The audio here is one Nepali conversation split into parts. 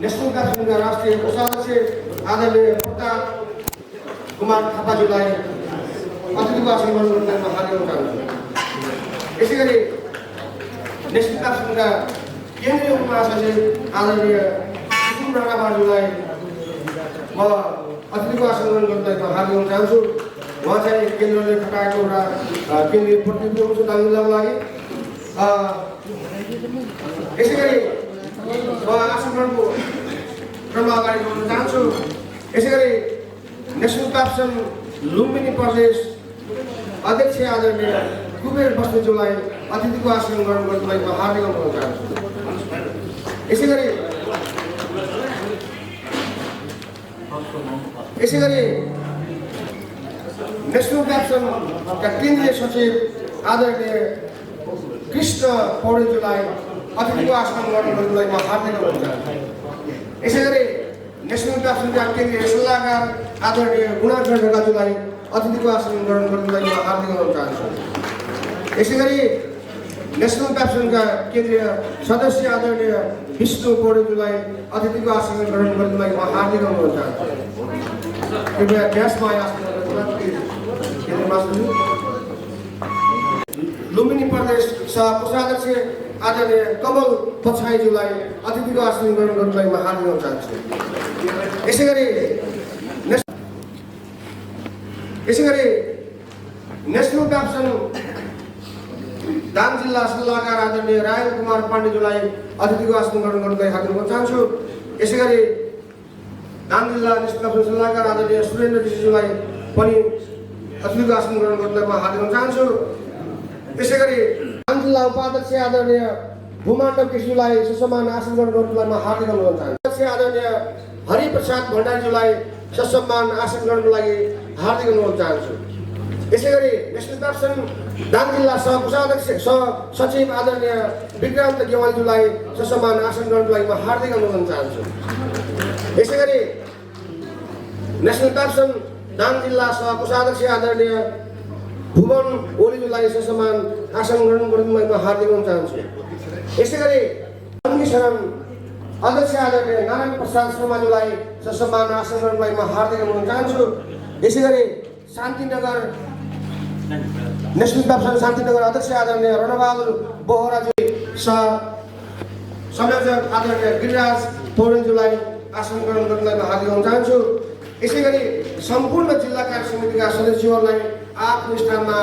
नेशनल काउन्सिलका राष्ट्रिय कोषाध्यक्ष आदरणीय प्रताप कुमार थापाज्यूलाई अतिथिको आसन ग्रहण गर्नमा हार्दिक चाहन्छु। यसैगरी नेशनल काउन्सिलका केन्द्रीय उपमहासचिव आदरणीय सुकुम राणाज्यूलाई म अतिथिको आसन ग्रहण गर्नमा हार्दिक चाहन्छु। उहाँ चाहिँ केन्द्रले खटाएको एउटा केन्द्रीय प्रतिनिधि हुनुहुन्छ दार्जिलिङ जिल्लाको लागि। यसैगरी म आसन ग्रहणको क्रम अगाडि बढ्न चाहन्छु। यसैगरी नेशनल काउन्सिल लुम्बिनी प्रदेश अध्यक्ष आदरणीय कुबेर बस्नेतज्यूलाई अतिथिको आसन ग्रहण गर्नलाई म हार्दिक अनुरोध चाहन्छु। यसैगरी नेशनल काउन्सिलका केन्द्रीय सचिव आदरणीय कृष्ण पौडेलज्यूलाई अतिथिको आसन ग्रहण गर्नलाई म हार्दिक अनुरोध चाहन्छु। यसैगरी नेशनल काउन्सिलका केन्द्रीय सल्लाहकार आदरणीय गुणाधर ढकाज्यूलाई अतिथिको आसन ग्रहण गर्नलाई म हार्दिक अनुरोध चाहन्छु। यसैगरी नेशनल काउन्सिलका केन्द्रीय सदस्य आदरणीय विष्णु पौडेलज्यूलाई अतिथिको आसन ग्रहण गर्नलाई म हार्दिक अनुरोध चाहन्छु। कृपया व्यासमा आसन लुम्बिनी प्रदेश सह कोषाध्यक्ष आदरणीय कमल पछाईज्यूलाई अतिथिको आसन ग्रहण गर्नलाई म हार्दिक अनुरोध चाहन्छु। यसैगरी नेशनल काउन्सिल दाङ जिल्ला सल्लाहकार आदरणीय रायल कुमार पाण्डेज्यूलाई अतिथिको आसन ग्रहण गर्नलाई हार्दिक अनुरोध चाहन्छु। यसैगरी दाङ जिल्ला नेशनल काउन्सिल सल्लाहकार आदरणीय सुरेन्द्र ऋषिज्यूलाई पनि अतिथिको आसन ग्रहण गर्नलाई म हार्दिक अनुरोध चाहन्छु। यसैगरी दाङ जिल्ला उपाध्यक्ष आदरणीय भूमाण्डव केसीज्यूलाई ससम्मान आसन ग्रहण गर्नलाई म हार्दिक अनुरोध चाहन्छु। अध्यक्ष आदरणीय हरिप्रसाद भण्डारीज्यूलाई ससम्मान आसन ग्रहणको लागि हार्दिक अनुरोध चाहन्छु। यसैगरी नेशनल काउन्सिल दाङ जिल्ला सह कोषाध्यक्ष सह सचिव आदरणीय विक्रान्त गेवालीज्यूलाई ससम्मान आसन ग्रहणको लागि म हार्दिक अनुरोध चाहन्छु। यसैगरी नेशनल काउन्सिल दाङ जिल्ला सह कोषाध्यक्ष आदरणीय भुवन ओलीज्यूलाई ससम्मान आसन ग्रहण गर्नलाई म हार्दिक अनुरोध चाहन्छु। यसैगरी शरण अध्यक्ष आदरणीय नारायण प्रसाद शर्माज्यूलाई ससम्मान आसन ग्रहणलाई म हार्दिक अनुरोध चाहन्छु। यसैगरी शान्तिनगर नेशनल काउन्सिल शान्तिनगर अध्यक्ष आदरणीय रणबहादुर बोहराज्यू सह संयोजक आदरणीय गिरिराज पौडेलज्यूलाई आसन ग्रहण गर्नलाई म हार्दिक अनुरोध चाहन्छु। यसैगरी सम्पूर्ण जिल्ला कार्य समितिका सदस्यहरूलाई आफ्नो स्थानमा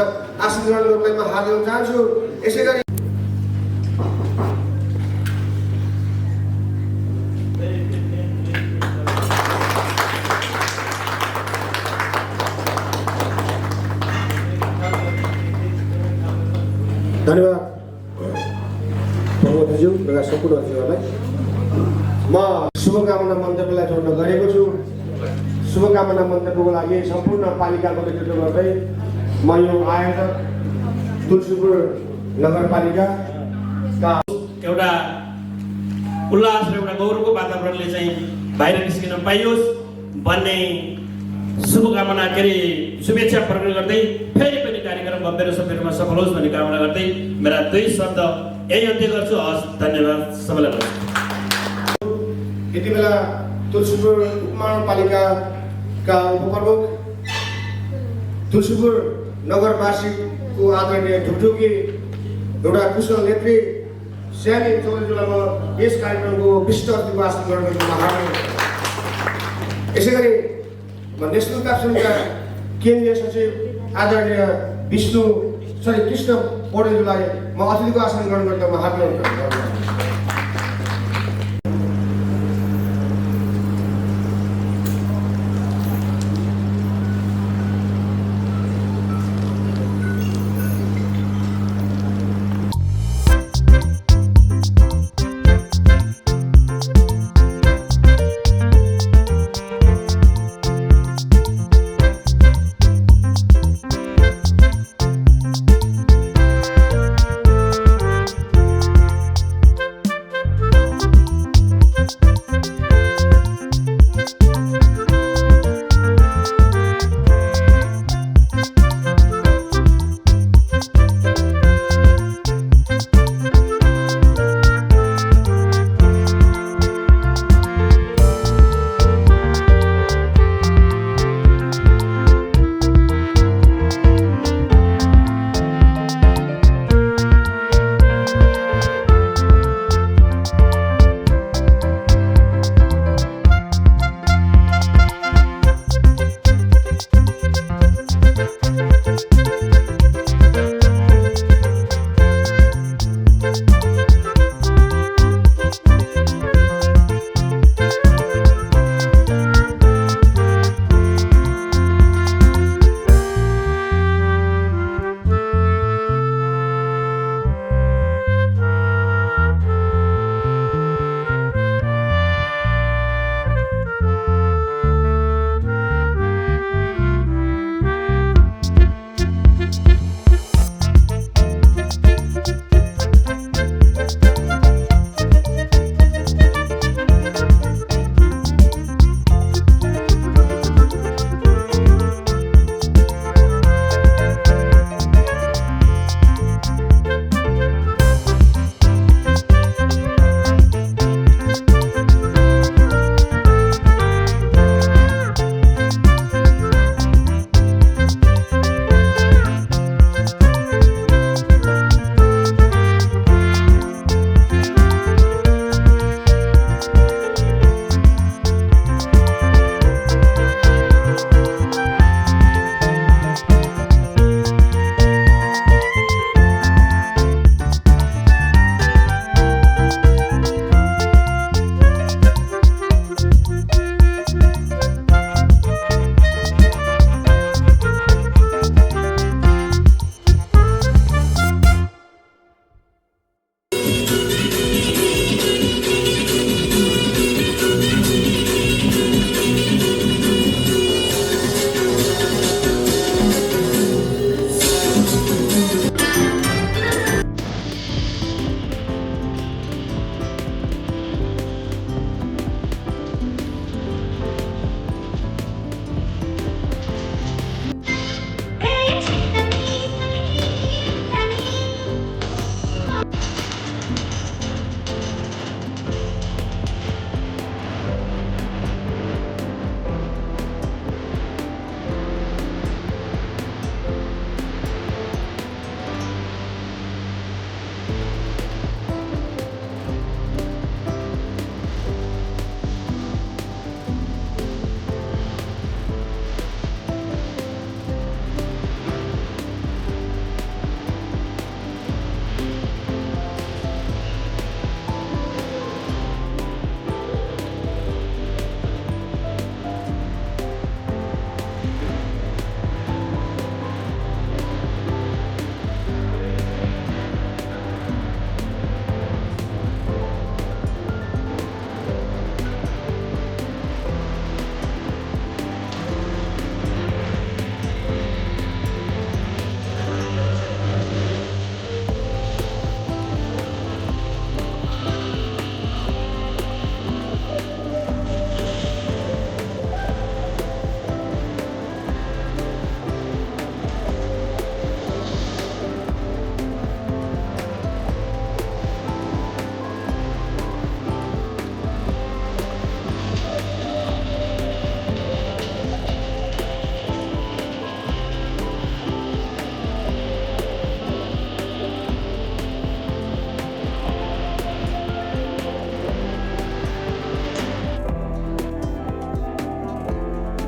आसन ग्रहण गर्नलाई म हार्दिक अनुरोध चाहन्छु। यसैगरी धन्यवाद प्रमुखज्यू र सम्पूर्ण अतिथिहरूलाई म शुभकामना मन्तव्यलाई जोड्न गएको छु। शुभकामना मन्तव्यको लागि सम्पूर्ण पालिकाको नेतृत्व गर्दै म यो आयोजक तुलसीपुर नगरपालिकाका एउटा उल्लास र एउटा गौरवको वातावरणले चाहिँ बाहिर निस्किन पाइयोस् भन्ने शुभकामना शुभेच्छा प्रकट गर्दै फेरि पनि कार्यक्रम भव्य र सफल रूपमा सफल होस् भन्ने कामना गर्दै मेरा दुई शब्द यही अन्त्य गर्छु। हस्, धन्यवाद सबैलाई। यति बेला तुलसीपुर उपमहानगरपालिकाका उपप्रमुख तुलसीपुर नगरवासीको आदरणीय ढुकढुकी एउटा कुशल नेत्री श्यामी चौधरीज्यूलाई म यस कार्यक्रमको विशिष्ट अतिथिको आसन ग्रहण गर्न हार्दिक। यसैगरी नेशनल काउन्सिलका केन्द्रीय सचिव आदरणीय विष्णु श्री कृष्ण पौडेलज्यूलाई म अतिथिको आसन ग्रहण गर्दा म हार्दिक